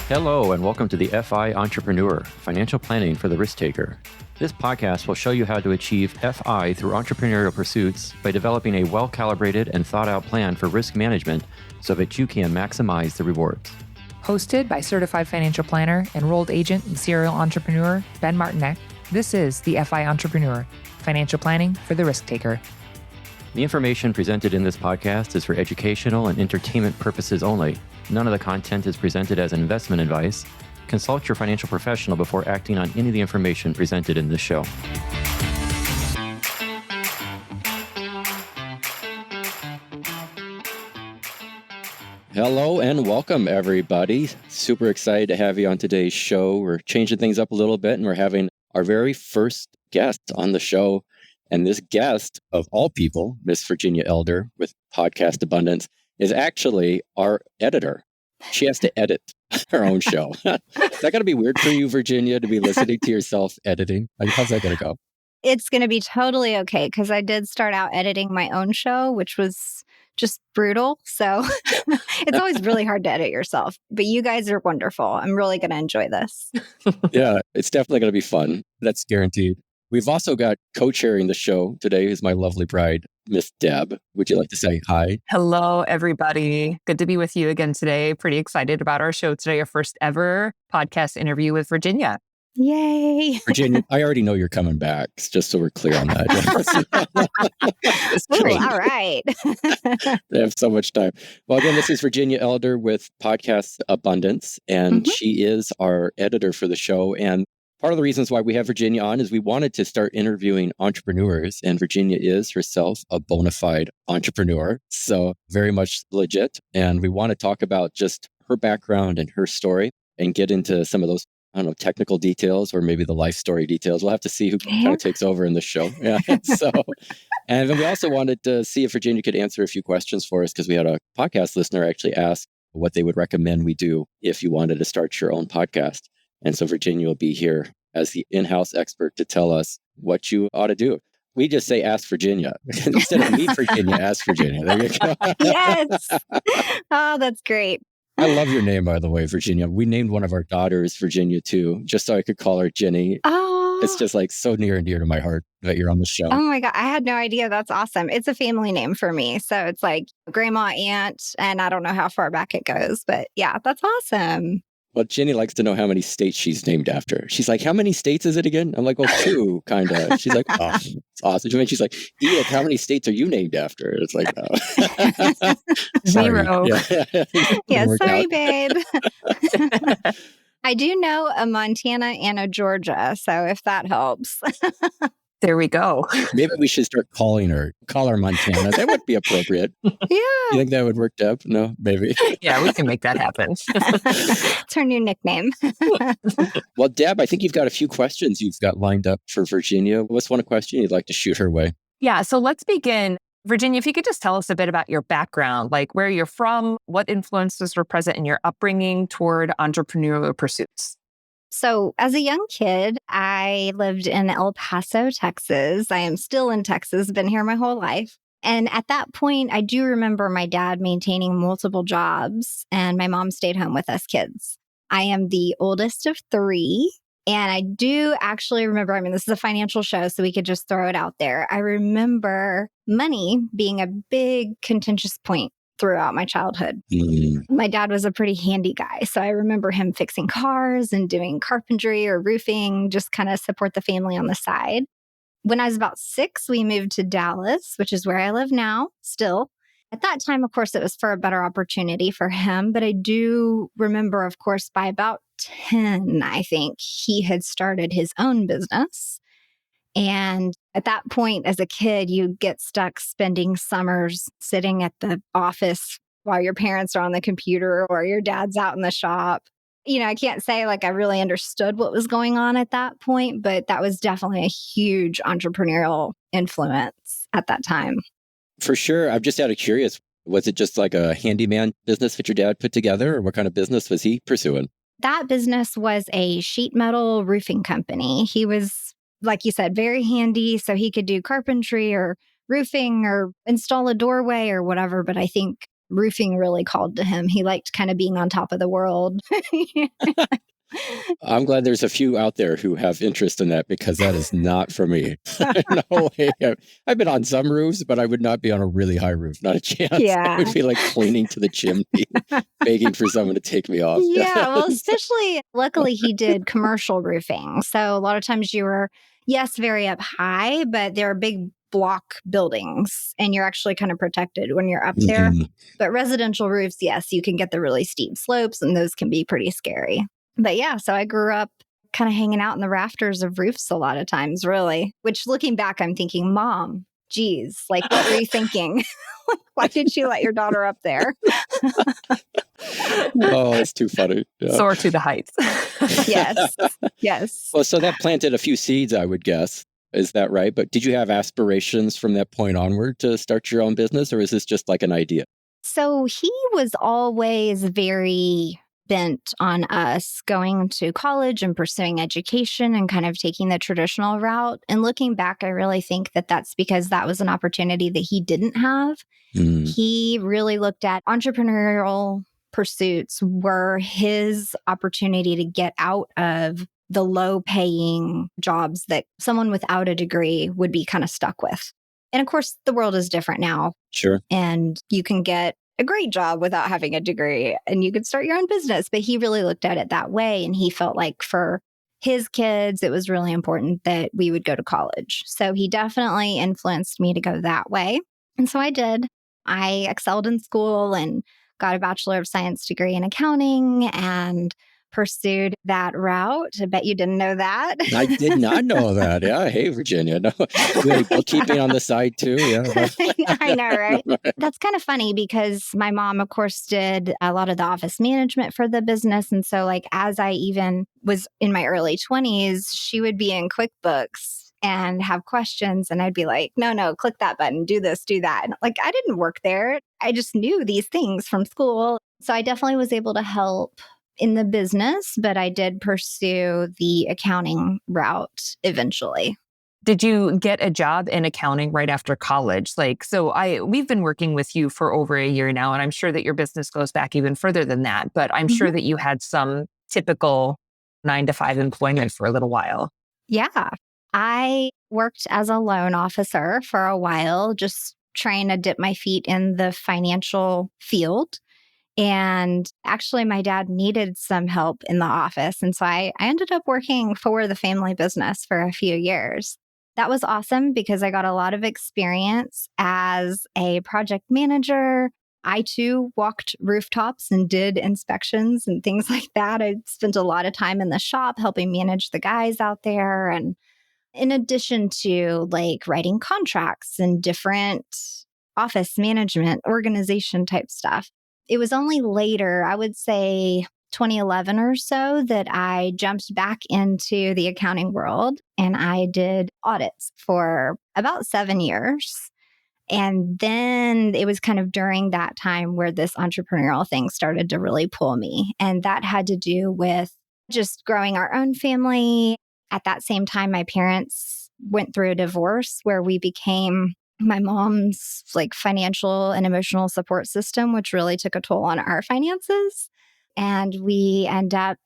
Hello, and welcome to the FI Entrepreneur, Financial Planning for the Risk Taker. This podcast will show you how to achieve FI through entrepreneurial pursuits by developing a well-calibrated and thought-out plan for risk management so that you can maximize the rewards. Hosted by certified financial planner, enrolled agent, and serial entrepreneur Ben Martinek, this is the FI Entrepreneur, Financial Planning for the Risk Taker. The information presented in this podcast is for educational and entertainment purposes only. None of the content is presented as investment advice. Consult your financial professional before acting on any of the information presented in this show. Hello and welcome, everybody. Super excited to have you on today's show. We're changing things up a little bit, and we're having our very first guest on the show. And this guest, of all people, Miss Virginia Elder with Podcast Abundance, is actually our editor. She has to edit her own show. Is that going to be weird for you, Virginia, to be listening to yourself editing? How's that going to go? It's going to be totally okay because I did start out editing my own show, which was just brutal. So it's always really hard to edit yourself. But you guys are wonderful. I'm really going to enjoy this. Yeah, it's definitely going to be fun. That's guaranteed. We've also got co-chairing the show today is my lovely bride, Miss Deb. Would you like to say hi? Hello, everybody. Good to be with you again today. Pretty excited about our show today, our first ever podcast interview with Virginia. Yay. Virginia, I already know you're coming back, just so we're clear on that. Ooh, all right. They have so much time. Well, again, this is Virginia Elder with Podcast Abundance, and she is our editor for the show. And part of the reasons why we have Virginia on is we wanted to start interviewing entrepreneurs, and Virginia is herself a bona fide entrepreneur, so very much legit. And we want to talk about just her background and her story and get into some of those, I don't know, technical details or maybe the life story details. We'll have to see who kind of takes over in the show. Yeah. And then we also wanted to see if Virginia could answer a few questions for us because we had a podcast listener actually ask what they would recommend we do if you wanted to start your own podcast. And so Virginia will be here as the in-house expert to tell us what you ought to do. We just say, ask Virginia. Instead of meet Virginia, ask Virginia. There you go. Yes. Oh, that's great. I love your name, by the way, Virginia. We named one of our daughters Virginia, too, just so I could call her Jenny. Oh. It's just like so near and dear to my heart that you're on the show. Oh my God. I had no idea. That's awesome. It's a family name for me. So it's like grandma, aunt, and I don't know how far back it goes. But yeah, that's awesome. Well, Jenny likes to know how many states she's named after. She's like, how many states is it again? I'm like, well, 2, kind of. She's like, oh, it's awesome. And she's like, Edith, how many states are you named after? It's like, oh. 0. Yeah, sorry, babe. I do know a Montana and a Georgia. So if that helps. There we go. Maybe we should start call her Montana. That would be appropriate. Yeah. You think that would work, Deb? No, maybe. Yeah, we can make that happen. It's her new nickname. Well, Deb, I think you've got a few questions you've got lined up for Virginia. What's one question you'd like to shoot her way? Yeah, so let's begin. Virginia, if you could just tell us a bit about your background, like where you're from, what influences were present in your upbringing toward entrepreneurial pursuits. So as a young kid, I lived in El Paso, Texas. I am still in Texas, been here my whole life. And at that point, I do remember my dad maintaining multiple jobs and my mom stayed home with us kids. I am the oldest of 3. And I do actually remember, this is a financial show, so we could just throw it out there. I remember money being a big contentious point throughout my childhood. My dad was a pretty handy guy. So I remember him fixing cars and doing carpentry or roofing, just kind of support the family on the side. When I was about 6, we moved to Dallas, which is where I live now still. At that time, of course, it was for a better opportunity for him. But I do remember, of course, by about 10, I think, he had started his own business. And at that point, as a kid, you get stuck spending summers sitting at the office while your parents are on the computer or your dad's out in the shop. I can't say like I really understood what was going on at that point, but that was definitely a huge entrepreneurial influence at that time. For sure. I'm just out of curious. Was it just like a handyman business that your dad put together, or what kind of business was he pursuing? That business was a sheet metal roofing company. He was, like you said, very handy. So he could do carpentry or roofing or install a doorway or whatever. But I think roofing really called to him. He liked kind of being on top of the world. I'm glad there's a few out there who have interest in that because that is not for me. No way. I've been on some roofs, but I would not be on a really high roof. Not a chance. I Yeah. would be like clinging to the chimney, begging for someone to take me off. Yeah, well, especially luckily he did commercial roofing. So a lot of times you were, yes, very up high, but there are big block buildings and you're actually kind of protected when you're up there. Mhm. But residential roofs, yes, you can get the really steep slopes and those can be pretty scary. But yeah, so I grew up kind of hanging out in the rafters of roofs a lot of times, really, which looking back, I'm thinking, Mom, geez, like what were you thinking? Why did you let your daughter up there? Oh, that's too funny. Yeah. Soar to the heights. Yes. Yes. Well, so that planted a few seeds, I would guess. Is that right? But did you have aspirations from that point onward to start your own business, or is this just like an idea? So he was always very bent on us going to college and pursuing education and kind of taking the traditional route. And looking back, I really think that that's because that was an opportunity that he didn't have. Mm, He really looked at entrepreneurial pursuits were his opportunity to get out of the low paying jobs that someone without a degree would be kind of stuck with. And of course, the world is different now, sure. and you can get a great job without having a degree and you could start your own business. But he really looked at it that way. And he felt like for his kids, it was really important that we would go to college. So he definitely influenced me to go that way. And so I did. I excelled in school and got a Bachelor of Science degree in accounting and pursued that route. I bet you didn't know that. I did not know that. Yeah. Hey, Virginia. No, you had bookkeeping on the side too. Yeah. I know, right? That's kind of funny because my mom, of course, did a lot of the office management for the business. And so, like, as I even was in my early 20s, she would be in QuickBooks and have questions. And I'd be like, no, click that button, do this, do that. And like, I didn't work there. I just knew these things from school. So I definitely was able to help in the business, but I did pursue the accounting route eventually. Did you get a job in accounting right after college? We've been working with you for over a year now, and I'm sure that your business goes back even further than that, but I'm sure that you had some typical 9 to 5 employment for a little while. Yeah. I worked as a loan officer for a while, just trying to dip my feet in the financial field. And actually, my dad needed some help in the office. And so I ended up working for the family business for a few years. That was awesome because I got a lot of experience as a project manager. I too walked rooftops and did inspections and things like that. I spent a lot of time in the shop helping manage the guys out there. And in addition to like writing contracts and different office management, organization type stuff. It was only later, I would say 2011 or so, that I jumped back into the accounting world and I did audits for about 7 years. And then it was kind of during that time where this entrepreneurial thing started to really pull me. And that had to do with just growing our own family. At that same time, my parents went through a divorce where we became my mom's like financial and emotional support system, which really took a toll on our finances. And we end up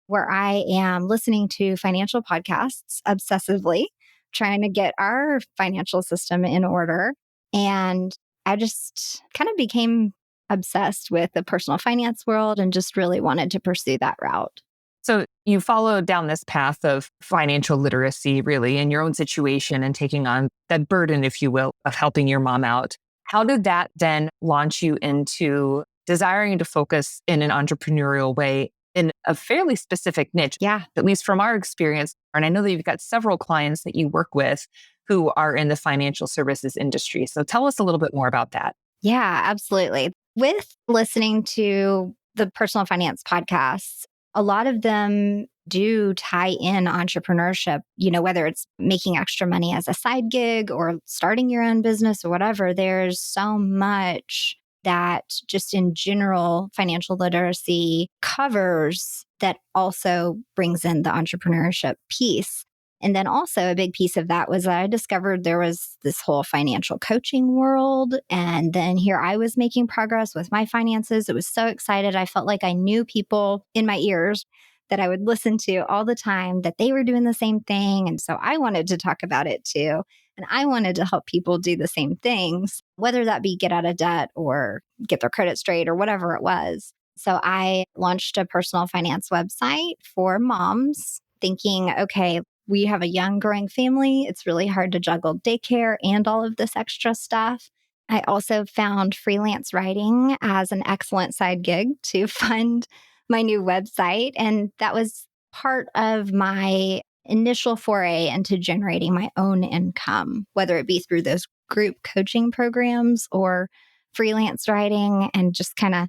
where I am listening to financial podcasts obsessively, trying to get our financial system in order. And I just kind of became obsessed with the personal finance world and just really wanted to pursue that route. So you followed down this path of financial literacy, really, in your own situation and taking on that burden, if you will, of helping your mom out. How did that then launch you into desiring to focus in an entrepreneurial way in a fairly specific niche? Yeah. At least from our experience, and I know that you've got several clients that you work with who are in the financial services industry. So tell us a little bit more about that. Yeah, absolutely. With listening to the personal finance podcasts, a lot of them do tie in entrepreneurship, whether it's making extra money as a side gig or starting your own business or whatever. There's so much that just in general financial literacy covers that also brings in the entrepreneurship piece. And then also a big piece of that was that I discovered there was this whole financial coaching world. And then here I was making progress with my finances. It was so excited. I felt like I knew people in my ears that I would listen to all the time, that they were doing the same thing. And so I wanted to talk about it too. And I wanted to help people do the same things, whether that be get out of debt or get their credit straight or whatever it was. So I launched a personal finance website for moms, thinking, okay, we have a young growing family. It's really hard to juggle daycare and all of this extra stuff. I also found freelance writing as an excellent side gig to fund my new website. And that was part of my initial foray into generating my own income, whether it be through those group coaching programs or freelance writing, and just kind of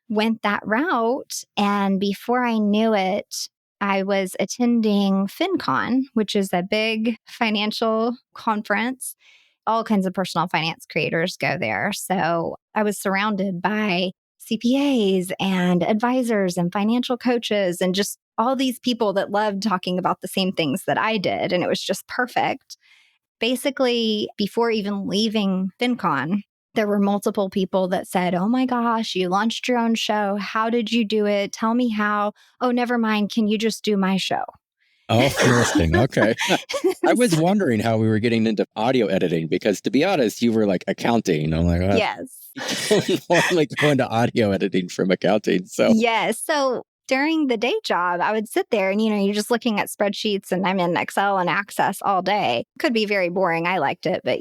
went that route. And before I knew it, I was attending FinCon, which is a big financial conference. All kinds of personal finance creators go there. So I was surrounded by CPAs and advisors and financial coaches and just all these people that loved talking about the same things that I did. And it was just perfect. Basically, before even leaving FinCon, there were multiple people that said, "Oh my gosh, you launched your own show. How did you do it? Tell me how. Oh, never mind. Can you just do my show?" Oh, interesting. Okay. I was wondering how we were getting into audio editing because, to be honest, you were like accounting. I'm like, Yes. you normally go into audio editing from accounting. So, Yes. So during the day job, I would sit there and, you're just looking at spreadsheets, and I'm in Excel and Access all day. Could be very boring. I liked it, but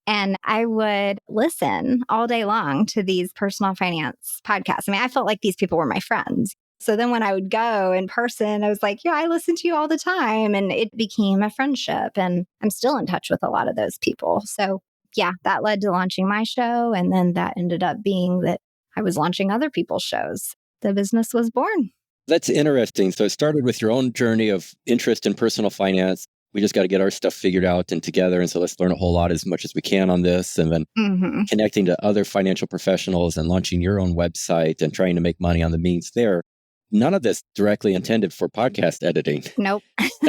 and I would listen all day long to these personal finance podcasts. I mean, I felt like these people were my friends. So then when I would go in person, I was like, yeah, I listen to you all the time. And it became a friendship. And I'm still in touch with a lot of those people. So yeah, that led to launching my show. And then that ended up being that I was launching other people's shows. The business was born. that's interesting. So it started with your own journey of interest in personal finance. We just got to get our stuff figured out and together. And so let's learn a whole lot as much as we can on this. And then connecting to other financial professionals and launching your own website and trying to make money on the means there. None of this directly intended for podcast editing. Nope.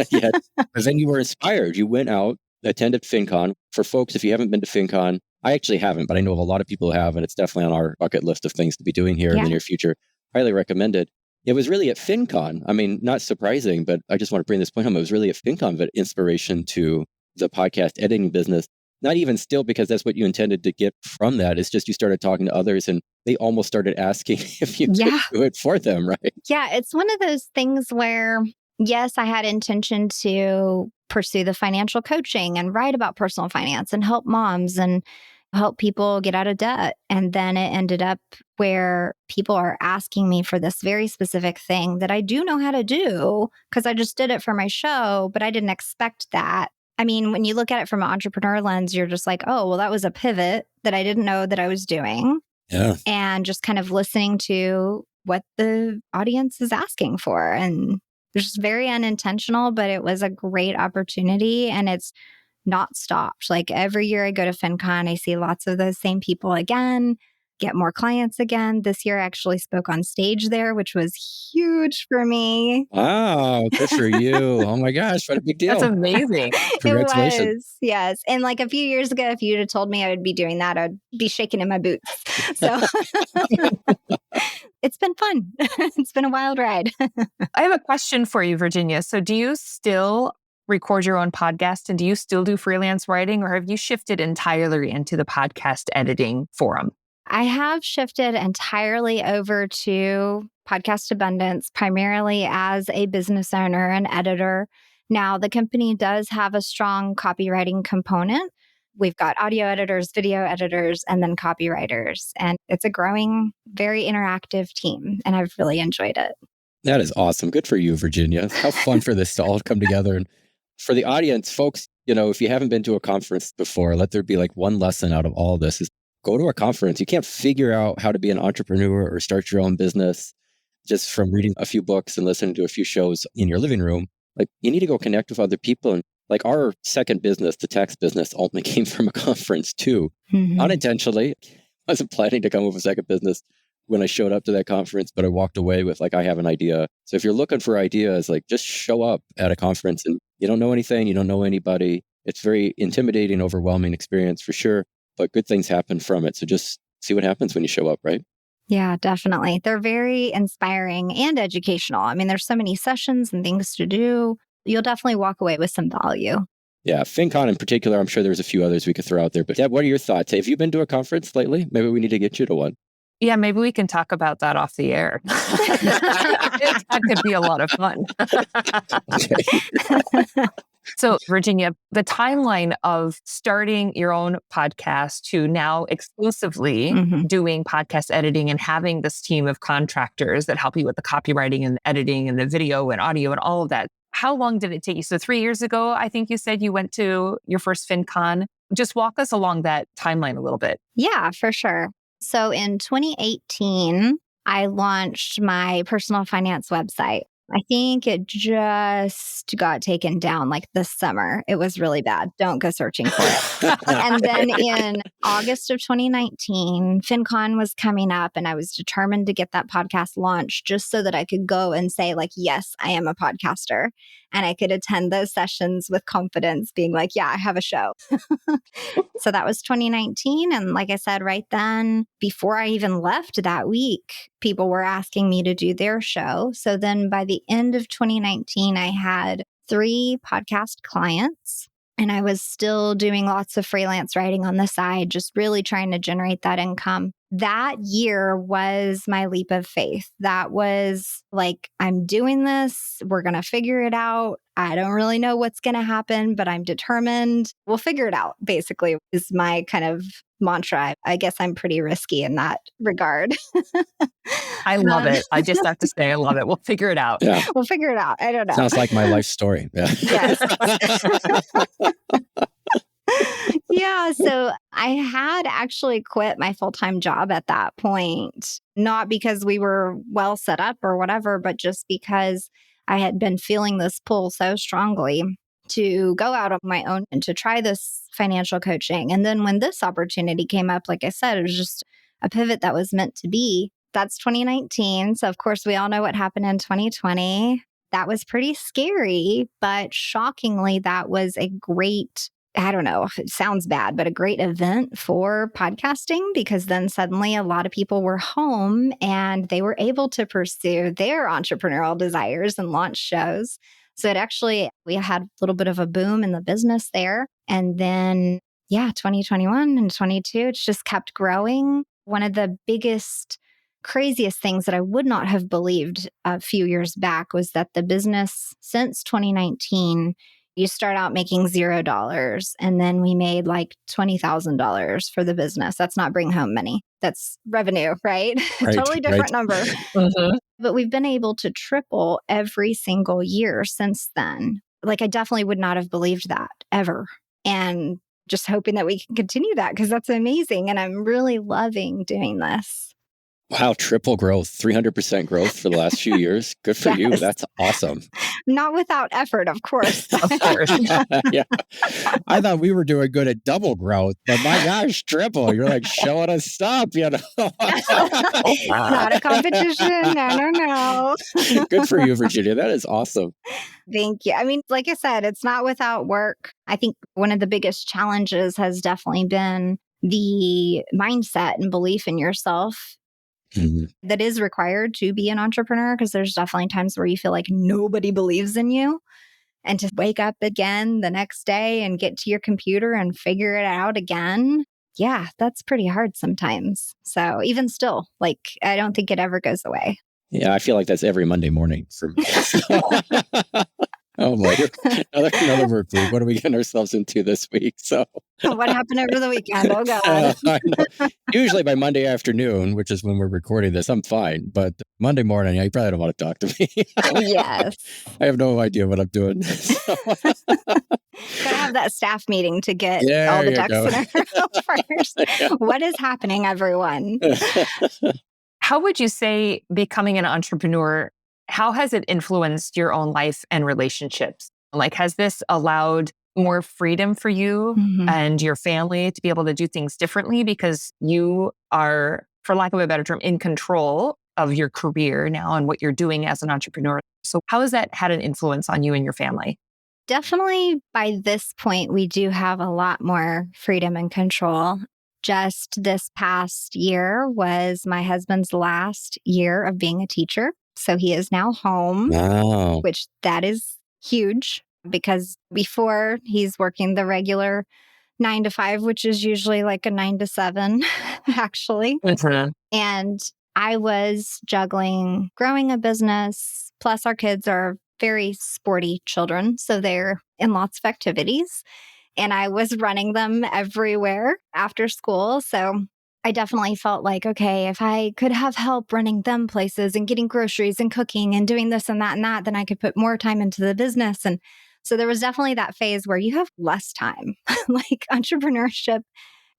Yet. But then you were inspired. You went out, attended FinCon. For folks, if you haven't been to FinCon, I actually haven't, but I know of a lot of people who have, and it's definitely on our bucket list of things to be doing here in the near future. Highly recommended. It was really at FinCon. I mean, not surprising, but I just want to bring this point home. It was really at FinCon that inspiration to the podcast editing business. Not even still because that's what you intended to get from that. It's just you started talking to others and they almost started asking if you could do it for them, right? Yeah, it's one of those things where, yes, I had intention to pursue the financial coaching and write about personal finance and help moms and help people get out of debt. And then it ended up where people are asking me for this very specific thing that I do know how to do because I just did it for my show, but I didn't expect that. I mean, when you look at it from an entrepreneur lens, you're just like, oh, well, that was a pivot that I didn't know that I was doing. Yeah. And just kind of listening to what the audience is asking for. And it's just very unintentional, but it was a great opportunity. And it's not stopped. Like every year I go to FinCon, I see lots of those same people again, get more clients again. This year I actually spoke on stage there, which was huge for me. Wow, good for you. Oh my gosh, what a big deal. That's amazing. Congratulations. It was, yes. And like a few years ago, if you'd have told me I would be doing that, I'd be shaking in my boots. So it's been fun. It's been a wild ride. I have a question for you, Virginia. So do you still record your own podcast and do you still do freelance writing, or have you shifted entirely into the podcast editing forum? I have shifted entirely over to Podcast Abundance, primarily as a business owner and editor. Now, the company does have a strong copywriting component. We've got audio editors, video editors, and then copywriters. And it's a growing, very interactive team. And I've really enjoyed it. That is awesome. Good for you, Virginia. How fun for this to all come together. And for the audience, folks, if you haven't been to a conference before, let there be like one lesson out of all this is go to a conference. You can't figure out how to be an entrepreneur or start your own business just from reading a few books and listening to a few shows in your living room. Like you need to go connect with other people. And like our second business, the tax business, ultimately came from a conference too. Unintentionally. I wasn't planning to come with a second business. when I showed up to that conference, but I walked away with like, I have an idea. So if you're looking for ideas, like just show up at a conference and you don't know anything, you don't know anybody. It's very intimidating, overwhelming experience for sure, but good things happen from it. So just see what happens when you show up, right? Yeah, definitely. They're very inspiring and educational. I mean, there's so many sessions and things to do. You'll definitely walk away with some value. Yeah, FinCon in particular, I'm sure there's a few oys we could throw out there. But Deb, what are your thoughts? Have you been to a conference lately? Maybe we need to get you to one. Yeah, maybe we can talk about that off the air. That could be a lot of fun. So, Virginia, the timeline of starting your own podcast to now exclusively doing podcast editing and having this team of contractors that help you with the copywriting and editing and the video and audio and all of that. How long did it take you? So 3 years ago, I think you said you went to your first FinCon. Just walk us along that timeline a little bit. Yeah, for sure. So in 2018, I launched my personal finance website. I think it just got taken down like this summer. It was really bad. Don't go searching for it. And then in August of 2019, FinCon was coming up and I was determined to get that podcast launched just so that I could go and say like, yes, I am a podcaster. And I could attend those sessions with confidence being like, yeah, I have a show. So that was 2019. And like I said, right then, before I even left that week, people were asking me to do their show. So then by the end of 2019, I had 3 podcast clients and I was still doing lots of freelance writing on the side, just really trying to generate that income. That year was my leap of faith. That was like, I'm doing this. We're going to figure it out. I don't really know what's going to happen, but I'm determined. We'll figure it out, basically, is my kind of mantra. I guess I'm pretty risky in that regard. I love it. I just have to say, I love it. We'll figure it out. Yeah. We'll figure it out. I don't know. Sounds like my life story. Yeah. Yes. Yeah. So I had actually quit my full-time job at that point, not because we were well set up or whatever, but just because I had been feeling this pull so strongly to go out on my own and to try this financial coaching. And then when this opportunity came up, like I said, it was just a pivot that was meant to be. That's 2019. So of course, we all know what happened in 2020. That was pretty scary, but shockingly, that was a great, I don't know if it sounds bad, but a great event for podcasting because then suddenly a lot of people were home and they were able to pursue their entrepreneurial desires and launch shows. So it actually, we had a little bit of a boom in the business there. And then, 2021 and 22, it's just kept growing. One of the biggest, craziest things that I would not have believed a few years back was that the business since 2019, you start out making $0 and then we made like $20,000 for the business. That's not bring home money. That's revenue, right? Totally different number. But we've been able to triple every single year since then. Like I definitely would not have believed that ever. And just hoping that we can continue that because that's amazing. And I'm really loving doing this. Wow, triple growth, 300% growth for the last few years. Good for you. That's awesome. Not without effort, of course. Of course. Yeah. I thought we were doing good at double growth, but my gosh, triple. You're like showing us stuff, Not a competition. No. Good for you, Virginia. That is awesome. Thank you. I mean, like I said, it's not without work. I think one of the biggest challenges has definitely been the mindset and belief in yourself. That is required to be an entrepreneur because there's definitely times where you feel like nobody believes in you. And to wake up again the next day and get to your computer and figure it out again. Yeah, that's pretty hard sometimes. So even still, like, I don't think it ever goes away. Yeah, I feel like that's every Monday morning for me. Oh boy, another work week. What are we getting ourselves into this week? So, what happened over the weekend? Oh God! I know. Usually by Monday afternoon, which is when we're recording this, I'm fine. But Monday morning, you probably don't want to talk to me. Yes, I have no idea what I'm doing. So. Gotta have that staff meeting to get all the ducks in a row first. Yeah. What is happening, everyone? How would you say becoming an entrepreneur, how has it influenced your own life and relationships? Like, has this allowed more freedom for you and your family to be able to do things differently because you are for lack of a better term, in control of your career now and what you're doing as an entrepreneur. So how has that had an influence on you and your family? Definitely by this point, we do have a lot more freedom and control. Just this past year was my husband's last year of being a teacher. So he is now home, Wow. which that is huge because before he's working the regular 9 to 5, which is usually like a 9 to 7, actually. Mhm. And I was juggling growing a business, plus our kids are very sporty children. So they're in lots of activities. And I was running them everywhere after school. So I definitely felt like, okay, if I could have help running them places and getting groceries and cooking and doing this and that, then I could put more time into the business. And so there was definitely that phase where you have less time. Like entrepreneurship,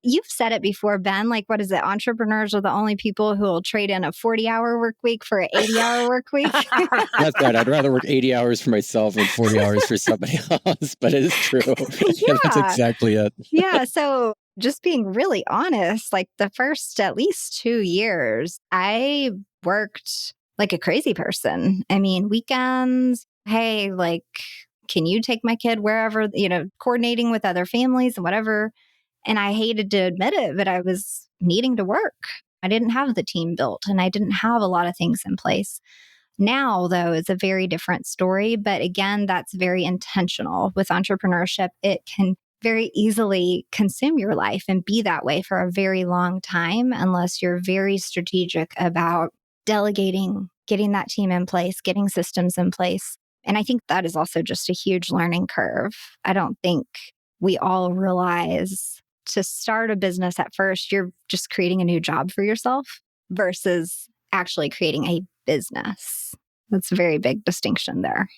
you've said it before, Ben. Like, what is it? Entrepreneurs are the only people who will trade in a 40-hour work week for an 80-hour work week. That's right. I'd rather work 80 hours for myself than 40 hours for somebody else, but it is true. Yeah, that's Yeah. exactly it. Yeah. So just being really honest, like the first at least 2 years, I worked like a crazy person. I mean, weekends, hey, like, can you take my kid wherever, coordinating with other families and whatever. And I hated to admit it, but I was needing to work. I didn't have the team built and I didn't have a lot of things in place. Now, though, is a very different story. But again, that's very intentional. With entrepreneurship, it can very easily consume your life and be that way for a very long time unless you're very strategic about delegating, getting that team in place, getting systems in place. And I think that is also just a huge learning curve. I don't think we all realize to start a business at first, you're just creating a new job for yourself versus actually creating a business. That's a very big distinction there.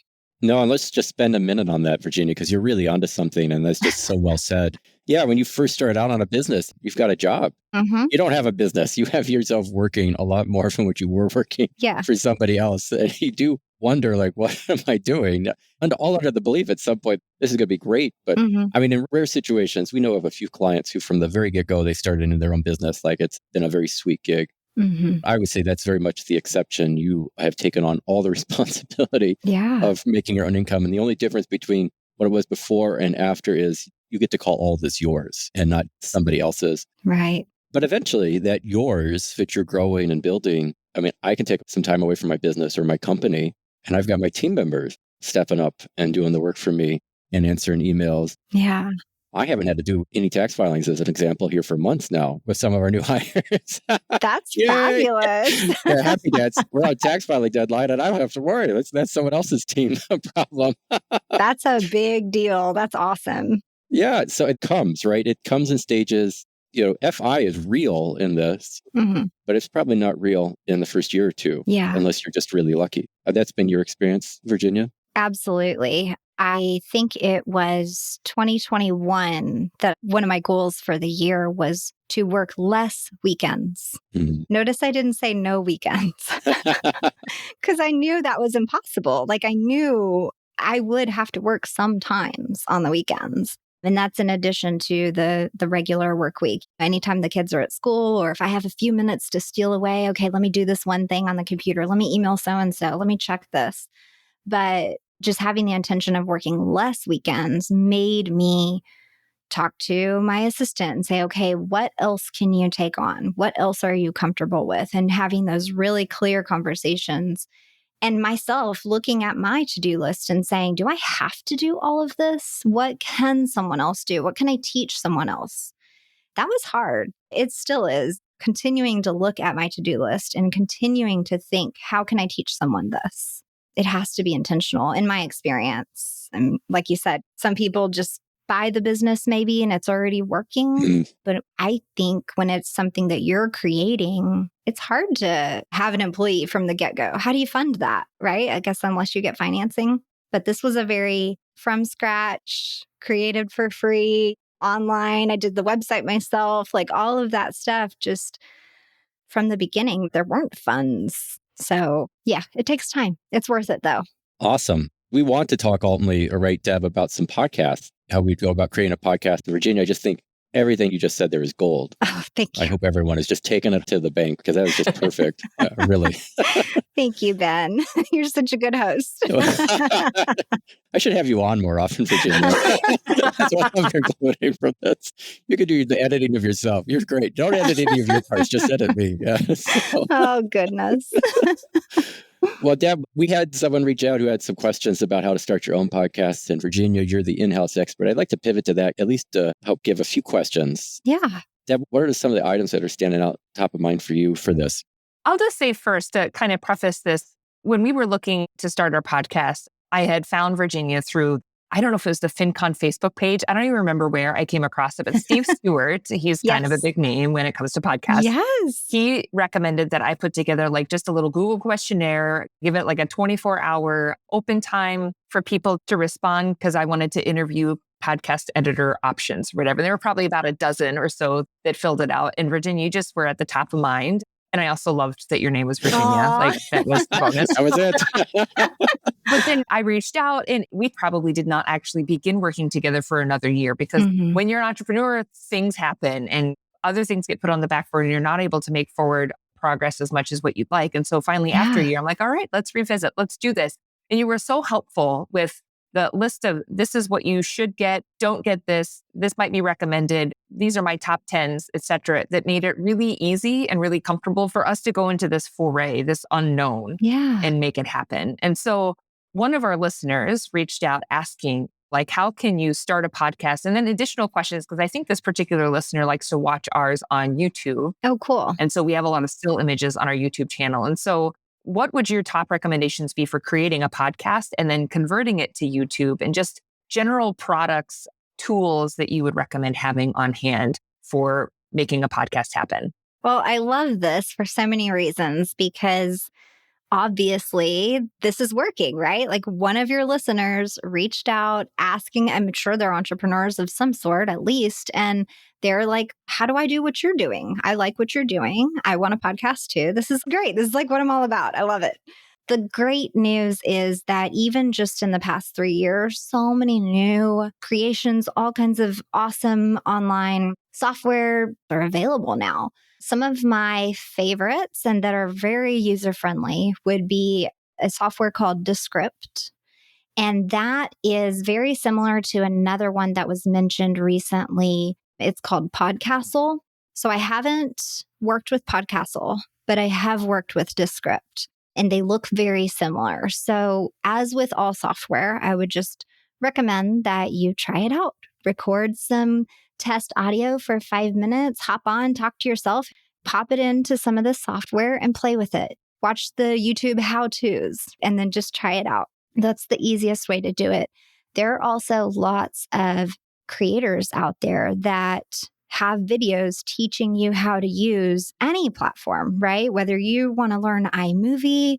No, and let's just spend a minute on that, Virginia, because you're really onto something. And that's just so well said. Yeah, when you first start out on a business, you've got a job. Mm-hmm. You don't have a business. You have yourself working a lot more from what you were working Yeah. for somebody else. And you do wonder, like, what am I doing? And all under the belief at some point, this is going to be great. But Mm-hmm. I mean, in rare situations, we know of a few clients who from the very get-go, they started in their own business. Like it's been a very sweet gig. Mm-hmm. I would say that's very much the exception. You have taken on all the responsibility Yeah. of making your own income. And the only difference between what it was before and after is you get to call all this yours and not somebody else's. Right. But eventually that yours that you're growing and building, I mean, I can take some time away from my business or my company, and I've got my team members stepping up and doing the work for me and answering emails. Yeah. I haven't had to do any tax filings as an example here for months now with some of our new hires. That's Yay. fabulous. They're happy dads. We're on tax filing deadline and I don't have to worry. That's someone else's team problem. That's a big deal. That's awesome. Yeah. So it comes, right? It comes in stages. FI is real in this, Mm-hmm. but it's probably not real in the first year or two, Yeah. unless you're just really lucky. That's been your experience, Virginia? Absolutely. I think it was 2021 that one of my goals for the year was to work less weekends. Mhm. Notice I didn't say no weekends because I knew that was impossible. Like I knew I would have to work sometimes on the weekends. And that's in addition to the regular work week. Anytime the kids are at school, or if I have a few minutes to steal away, okay, let me do this one thing on the computer. Let me email so-and-so. Let me check this. But just having the intention of working less weekends made me talk to my assistant and say, okay, what else can you take on? What else are you comfortable with? And having those really clear conversations. And myself looking at my to-do list and saying, do I have to do all of this? What can someone else do? What can I teach someone else? That was hard. It still is. Continuing to look at my to-do list and continuing to think, how can I teach someone this? It has to be intentional in my experience. And like you said, some people just buy the business maybe and it's already working. Mhm. But I think when it's something that you're creating, it's hard to have an employee from the get-go. How do you fund that, right? I guess unless you get financing. But this was a very from scratch, created for free, online. I did the website myself, like all of that stuff. Just from the beginning, there weren't funds. So yeah, it takes time. It's worth it though. Awesome. We want to talk ultimately, right, Deb, about some podcasts, how we go about creating a podcast. In Virginia, I just think Everything you just said there is gold. Oh, thank you. I hope everyone is just taking it to the bank because that was just perfect. Really. Thank you, Ben. You're such a good host. I should have you on more often, Virginia. That's what I'm concluding from this. You could do the editing of yourself. You're great. Don't edit any of your parts. Just edit me. Yeah. Oh, goodness. Well, Deb, we had someone reach out who had some questions about how to start your own podcast. And Virginia, you're the in-house expert. I'd like to pivot to that, at least to help give a few questions. Yeah. Deb, what are some of the items that are standing out top of mind for you for this? I'll just say first to kind of preface this, when we were looking to start our podcast, I had found Virginia through, I don't know if it was the FinCon Facebook page. I don't even remember where I came across it, but Steve Stewart, he's kind of a big name when it comes to podcasts. Yes. He recommended that I put together like just a little Google questionnaire, give it like a 24-hour open time for people to respond because I wanted to interview podcast editor options, whatever. There were probably about a dozen or so that filled it out. And Virginia, you just were at the top of mind. And I also loved that your name was Virginia. Aww. Like that was the bonus. That was it. But then I reached out and we probably did not actually begin working together for another year because when you're an entrepreneur, things happen and other things get put on the back burner. And you're not able to make forward progress as much as what you'd like. And so finally after a year, I'm like, all right, let's revisit. Let's do this. And you were so helpful with the list of this is what you should get, don't get this, this might be recommended, these are my top 10s, et cetera, that made it really easy and really comfortable for us to go into this foray, this unknown, and make it happen. And so one of our listeners reached out asking, like, how can you start a podcast? And then additional questions, because I think this particular listener likes to watch ours on YouTube. Oh, cool. And so we have a lot of still images on our YouTube channel. And so what would your top recommendations be for creating a podcast and then converting it to YouTube and just general products, tools that you would recommend having on hand for making a podcast happen? Well, I love this for so many reasons because obviously this is working, right? Like one of your listeners reached out asking, I'm sure they're entrepreneurs of some sort at least, and they're like, how do I do what you're doing? I like what you're doing. I want a podcast too. This is great. This is like what I'm all about. I love it. The great news is that even just in the past 3 years, so many new creations, all kinds of awesome online software are available now. Some of my favorites and that are very user-friendly would be a software called Descript. And that is very similar to another one that was mentioned recently. It's called Podcastle. So I haven't worked with Podcastle, but I have worked with Descript. And they look very similar. So as with all software, I would just recommend that you try it out. Record some test audio for 5 minutes, hop on, talk to yourself, pop it into some of the software and play with it. Watch the YouTube how-tos and then just try it out. That's the easiest way to do it. There are also lots of creators out there that have videos teaching you how to use any platform, right? Whether you want to learn iMovie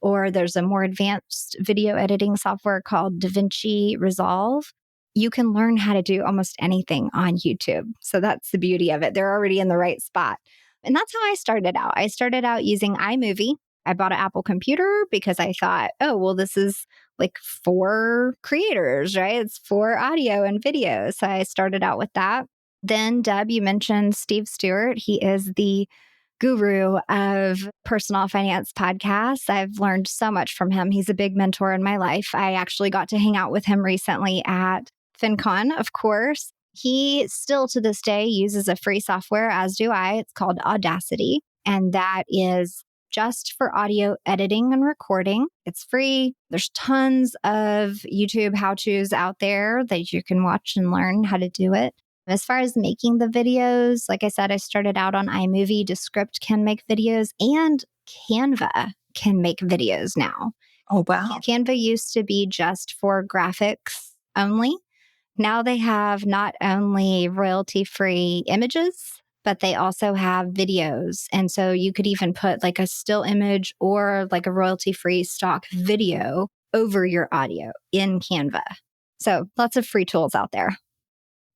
or there's a more advanced video editing software called DaVinci Resolve, you can learn how to do almost anything on YouTube. So that's the beauty of it. They're already in the right spot. And that's how I started out. I started out using iMovie. I bought an Apple computer because I thought, oh, well, this is like for creators, right? It's for audio and video. So I started out with that. Then, Deb, you mentioned Steve Stewart. He is the guru of personal finance podcasts. I've learned so much from him. He's a big mentor in my life. I actually got to hang out with him recently at FinCon, of course. He still to this day uses a free software, as do I. It's called Audacity. And that is just for audio editing and recording. It's free. There's tons of YouTube how-tos out there that you can watch and learn how to do it. As far as making the videos, like I said, I started out on iMovie. Descript can make videos and Canva can make videos now. Oh, wow. Canva used to be just for graphics only. Now they have not only royalty-free images, but they also have videos. And so you could even put like a still image or like a royalty-free stock video over your audio in Canva. So lots of free tools out there.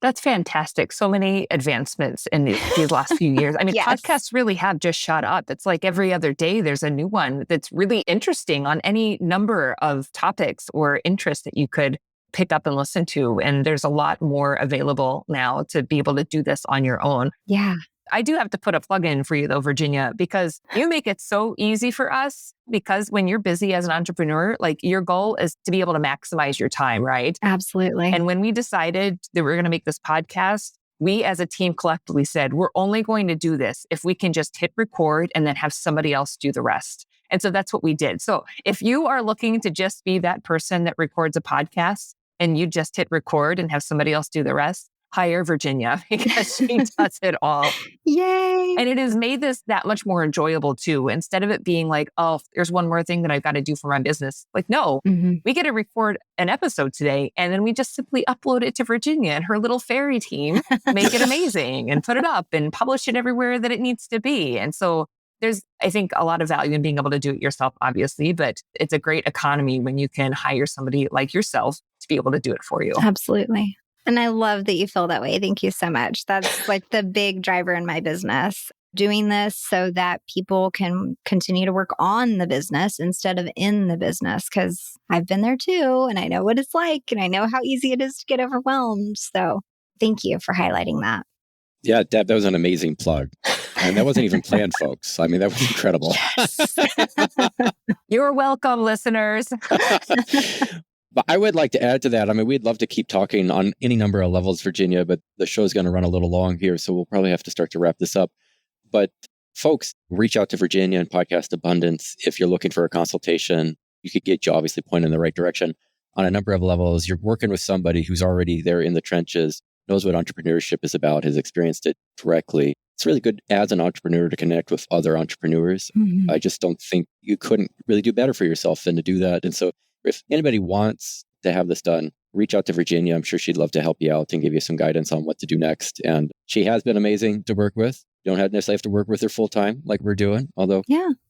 That's fantastic. So many advancements in these last few years. I mean, Yes. Podcasts really have just shot up. It's like every other day, there's a new one that's really interesting on any number of topics or interests that you could pick up and listen to. And there's a lot more available now to be able to do this on your own. Yeah. I do have to put a plug in for you though, Virginia, because you make it so easy for us, because when you're busy as an entrepreneur, like your goal is to be able to maximize your time, right? Absolutely. And when we decided that we were going to make this podcast, we as a team collectively said, we're only going to do this if we can just hit record and then have somebody else do the rest. And so that's what we did. So if you are looking to just be that person that records a podcast and you just hit record and have somebody else do the rest, hire Virginia, because she does it all. Yay. And it has made this that much more enjoyable too. Instead of it being like, oh, there's one more thing that I've got to do for my business. Like, no, we get to record an episode today and then we just simply upload it to Virginia and her little fairy team, make it amazing and put it up and publish it everywhere that it needs to be. And so there's, I think, a lot of value in being able to do it yourself, obviously, but it's a great economy when you can hire somebody like yourself to be able to do it for you. Absolutely. And I love that you feel that way. Thank you so much. That's like the big driver in my business, doing this so that people can continue to work on the business instead of in the business, because I've been there too. And I know what it's like and I know how easy it is to get overwhelmed. So thank you for highlighting that. Yeah, Deb, that was an amazing plug. And that wasn't even planned, folks. I mean, that was incredible. You're welcome, listeners. But I would like to add to that. I mean, we'd love to keep talking on any number of levels, Virginia, but the show's going to run a little long here. So we'll probably have to start to wrap this up. But folks, reach out to Virginia and Podcast Abundance. If you're looking for a consultation, you could get you obviously pointed in the right direction on a number of levels. You're working with somebody who's already there in the trenches, knows what entrepreneurship is about, has experienced it directly. It's really good as an entrepreneur to connect with other entrepreneurs. I just don't think you couldn't really do better for yourself than to do that. And so if anybody wants to have this done, reach out to Virginia. I'm sure she'd love to help you out and give you some guidance on what to do next. And she has been amazing to work with. You don't necessarily have to work with her full time like we're doing, although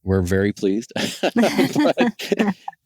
we're very pleased. But,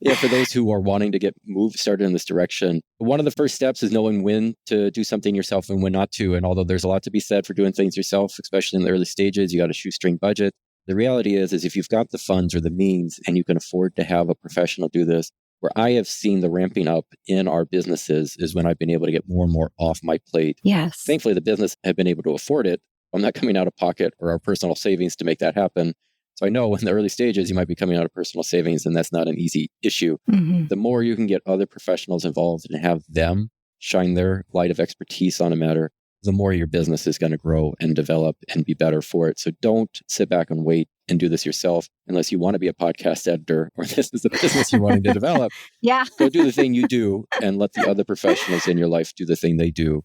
yeah, for those who are wanting to get started in this direction, one of the first steps is knowing when to do something yourself and when not to. And although there's a lot to be said for doing things yourself, especially in the early stages, you got a shoestring budget. The reality is if you've got the funds or the means and you can afford to have a professional do this, where I have seen the ramping up in our businesses is when I've been able to get more and more off my plate. Yes. Thankfully, the business have been able to afford it. I'm not coming out of pocket or our personal savings to make that happen. So I know in the early stages, you might be coming out of personal savings, and that's not an easy issue. The more you can get other professionals involved and have them shine their light of expertise on a matter, the more your business is going to grow and develop and be better for it. So don't sit back and wait and do this yourself unless you want to be a podcast editor or this is a business you're wanting to develop. Go do the thing you do and let the other professionals in your life do the thing they do.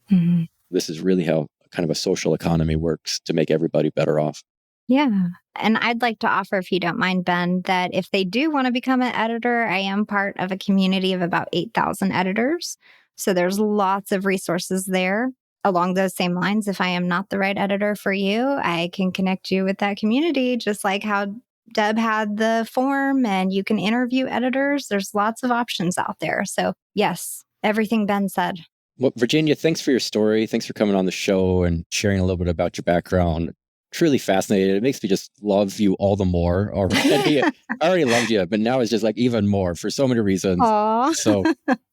This is really how kind of a social economy works to make everybody better off. Yeah. And I'd like to offer, if you don't mind, Ben, that if they do want to become an editor, I am part of a community of about 8,000 editors. So there's lots of resources there. Along those same lines, if I am not the right editor for you, I can connect you with that community, just like how Deb had the form and you can interview editors. There's lots of options out there. So yes, everything Ben said. Well, Virginia, thanks for your story. Thanks for coming on the show and sharing a little bit about your background. Truly fascinated. It makes me just love you all the more already. I already loved you, but now it's just like even more for so many reasons. Aww. So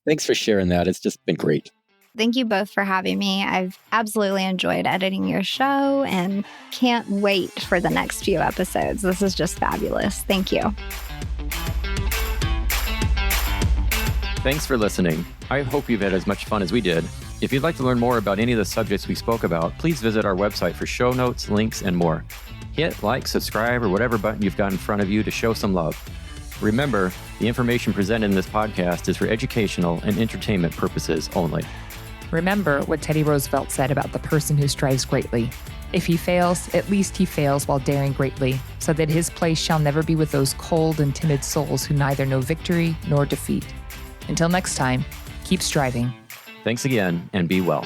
thanks for sharing that. It's just been great. Thank you both for having me. I've absolutely enjoyed editing your show and can't wait for the next few episodes. This is just fabulous. Thank you. Thanks for listening. I hope you've had as much fun as we did. If you'd like to learn more about any of the subjects we spoke about, please visit our website for show notes, links, and more. Hit like, subscribe, or whatever button you've got in front of you to show some love. Remember, the information presented in this podcast is for educational and entertainment purposes only. Remember what Teddy Roosevelt said about the person who strives greatly. If he fails, at least he fails while daring greatly, so that his place shall never be with those cold and timid souls who neither know victory nor defeat. Until next time, keep striving. Thanks again, and be well.